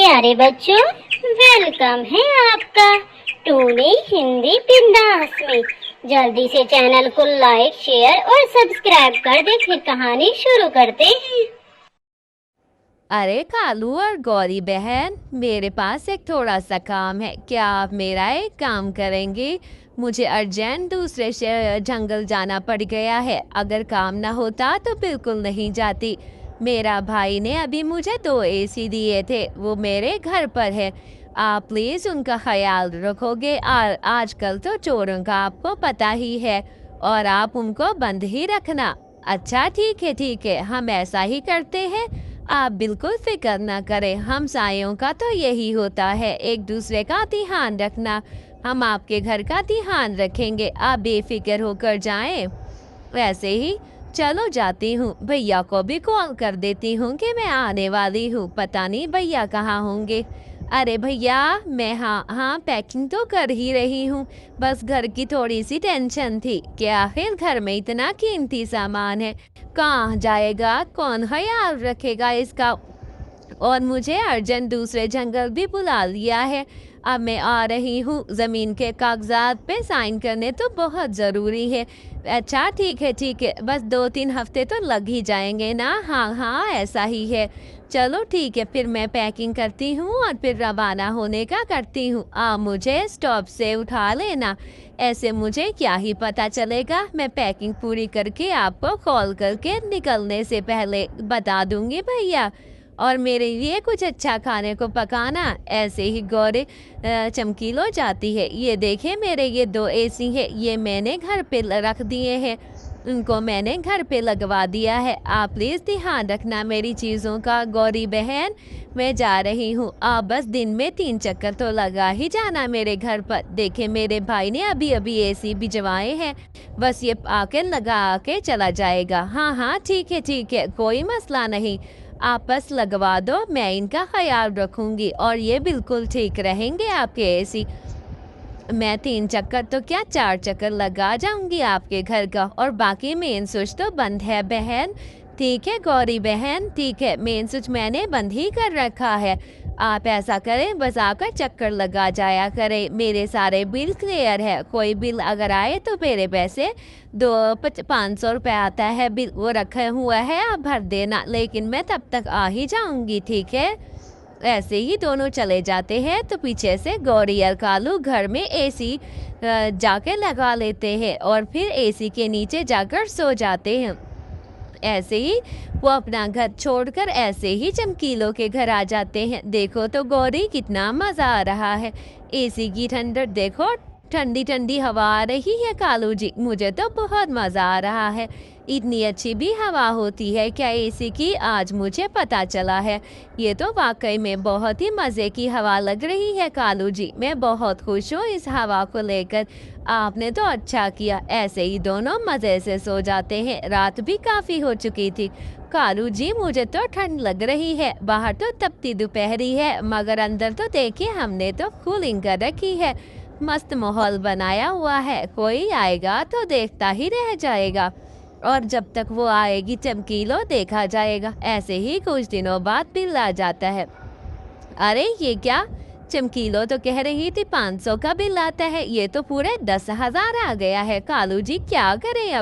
प्यारे बच्चों, वेलकम है आपका टूडे हिंदी बिंदास में। जल्दी से चैनल को लाइक, शेयर और सब्सक्राइब कर दे। फिर कहानी शुरू करते हैं। अरे कालू और गौरी बहन, मेरे पास एक थोड़ा सा काम है। क्या आप मेरा एक काम करेंगे? मुझे अर्जेंट दूसरे जंगल जाना पड़ गया है। अगर काम ना होता तो बिल्कुल नहीं जाती। मेरा भाई ने अभी मुझे 2 एसी दिए थे, वो मेरे घर पर है। आप प्लीज़ उनका ख्याल रखोगे। आजकल तो चोरों का आपको पता ही है, और आप उनको बंद ही रखना। अच्छा ठीक है, हम ऐसा ही करते हैं। आप बिल्कुल फिक्र ना करें, हम सायों का तो यही होता है, एक दूसरे का ध्यान रखना। हम आपके घर का ध्यान रखेंगे, आप बेफिक्र होकर जाएं। वैसे ही चलो जाती हूँ, भैया को भी कॉल कर देती हूँ कि मैं आने वाली हूँ। पता नहीं भैया कहाँ होंगे। अरे भैया, मैं हाँ पैकिंग तो कर ही रही हूँ। बस घर की थोड़ी सी टेंशन थी कि आखिर घर में इतना कीमती सामान है, कहाँ जाएगा, कौन ख्याल रखेगा इसका। और मुझे अर्जेंट दूसरे जंगल भी बुला लिया है। अब मैं आ रही हूँ, ज़मीन के कागजात पे साइन करने तो बहुत ज़रूरी है। अच्छा ठीक है, बस 2-3 हफ्ते तो लग ही जाएंगे ना। हाँ ऐसा ही है। चलो ठीक है, फिर मैं पैकिंग करती हूँ और फिर रवाना होने का करती हूँ। आप मुझे स्टॉप से उठा लेना, ऐसे मुझे क्या ही पता चलेगा। मैं पैकिंग पूरी करके आपको कॉल करके निकलने से पहले बता दूंगी भैया। और मेरे लिए कुछ अच्छा खाने को पकाना। ऐसे ही गौरी चमकीलो जाती है। ये देखे, मेरे ये 2 एसी है, ये मैंने घर पे रख दिए हैं। उनको मैंने घर पे लगवा दिया है। आप प्लीज़ ध्यान रखना मेरी चीज़ों का। गौरी बहन, मैं जा रही हूँ। आप बस दिन में 3 चक्कर तो लगा ही जाना मेरे घर पर। देखे, मेरे भाई ने अभी एसी भिजवाए हैं, बस ये आके लगा के चला जाएगा। हाँ ठीक है, कोई मसला नहीं। आप बस लगवा दो, मैं इनका ख्याल रखूंगी और ये बिल्कुल ठीक रहेंगे आपके एसी। मैं 3 चक्कर तो क्या 4 चक्कर लगा जाऊंगी आपके घर का, और बाकी मेन स्विच तो बंद है बहन। ठीक है गौरी बहन, ठीक है, मेन स्विच मैंने बंद ही कर रखा है। आप ऐसा करें, बस आपका चक्कर लगा जाया करें। मेरे सारे बिल क्लियर है, कोई बिल अगर आए तो मेरे पैसे 500 रुपये आता है बिल, वो रखा हुआ है, आप भर देना। लेकिन मैं तब तक आ ही जाऊंगी, ठीक है। ऐसे ही दोनों चले जाते हैं तो पीछे से गौरी और कालू घर में एसी जाके लगा लेते हैं और फिर एसी के नीचे जाकर सो जाते हैं। ऐसे ही वो अपना घर छोड़कर ऐसे ही चमकीलों के घर आ जाते हैं। देखो तो गौरी, कितना मज़ा आ रहा है। एसी की ठंडक देखो, ठंडी ठंडी हवा आ रही है। कालू जी, मुझे तो बहुत मज़ा आ रहा है। इतनी अच्छी भी हवा होती है क्या एसी की, आज मुझे पता चला है। ये तो वाकई में बहुत ही मज़े की हवा लग रही है कालू जी। मैं बहुत खुश हूँ इस हवा को लेकर। आपने तो अच्छा किया। ऐसे ही दोनों मज़े से सो जाते हैं। रात भी काफ़ी हो चुकी थी। कालू जी, मुझे तो ठंड लग रही है। बाहर तो तपती दोपहरी है, मगर अंदर तो देखिए हमने तो कूलिंग कर रखी है। मस्त माहौल बनाया हुआ है, कोई आएगा तो देखता ही रह जाएगा, और जब तक वो आएगी चमकीलो देखा जाएगा। ऐसे ही कुछ दिनों बाद बिल आ जाता है। अरे ये क्या, चमकीलो तो कह रही थी 500 का बिल आता है, ये तो पूरे 10,000 आ गया है। कालू जी, क्या करें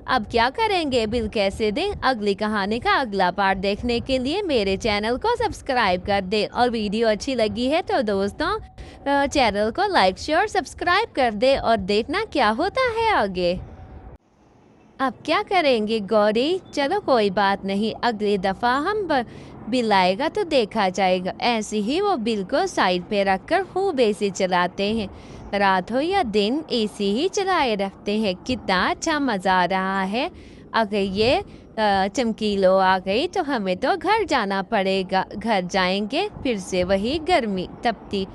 अब क्या करेंगे, बिल कैसे दें? अगली कहानी का अगला पार्ट देखने के लिए मेरे चैनल को सब्सक्राइब कर दें, और वीडियो अच्छी लगी है तो दोस्तों चैनल को लाइक, शेयर, सब्सक्राइब कर दे और देखना क्या होता है आगे। अब क्या करेंगे गौरी? चलो कोई बात नहीं, अगली दफ़ा हम बिल आएगा तो देखा जाएगा। ऐसे ही वो बिल को साइड पे रखकर खूब एसी चलाते हैं। रात हो या दिन एसी ही चलाए रखते हैं। कितना अच्छा मज़ा आ रहा है। अगर ये चमकीलो आ गई तो हमें तो घर जाना पड़ेगा। घर जाएंगे फिर से वही गर्मी तपती।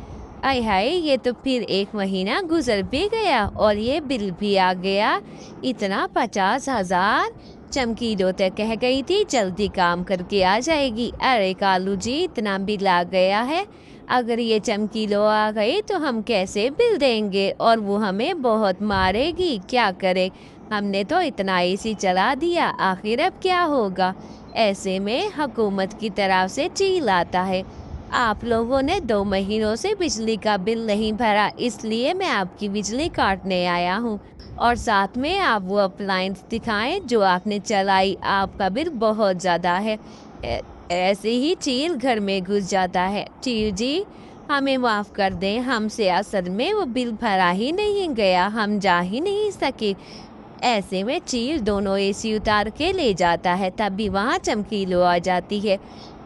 आय हाय, ये तो फिर 1 महीना गुजर भी गया और ये बिल भी आ गया। इतना 50,000। चमकीलो तो कह गई थी जल्दी काम करके आ जाएगी। अरे कालू जी, इतना बिल आ गया है। अगर ये चमकीलो आ गई तो हम कैसे बिल देंगे, और वो हमें बहुत मारेगी। क्या करें, हमने तो इतना एसी चला दिया, आखिर अब क्या होगा। ऐसे में हुकूमत की तरफ से चील आता है। आप लोगों ने 2 महीनों से बिजली का बिल नहीं भरा, इसलिए मैं आपकी बिजली काटने आया हूँ। और साथ में आप वो अप्लायंस दिखाएं जो आपने चलाई। आपका बिल बहुत ज़्यादा है। ऐसे ही चील घर में घुस जाता है। चील जी, हमें माफ़ कर दें, हमसे असल में वो बिल भरा ही नहीं गया, हम जा ही नहीं सके। ऐसे में चील दोनों एसी उतार के ले जाता है। तभी वहाँ चमकीलो आ जाती है।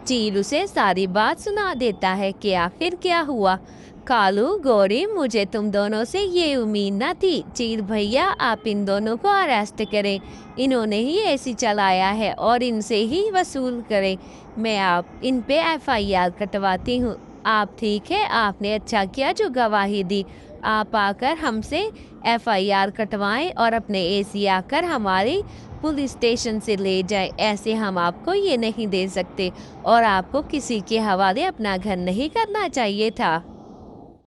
चील उसे सारी बात सुना देता है कि आखिर क्या हुआ। कालू, गौरी, मुझे तुम दोनों से ये उम्मीद न थी। चील भैया, आप इन दोनों को अरेस्ट करें। इन्होंने ही एसी चलाया है और इनसे ही वसूल करें। मैं आप इन पे एफआईआर कटवाती हूँ। आप ठीक है, आपने अच्छा किया जो गवाही दी। आप आकर हमसे एफआईआर कटवाएं और अपने एसी आकर हमारी पुलिस स्टेशन से ले जाए। ऐसे हम आपको ये नहीं दे सकते और आपको किसी के हवाले अपना घर नहीं करना चाहिए था।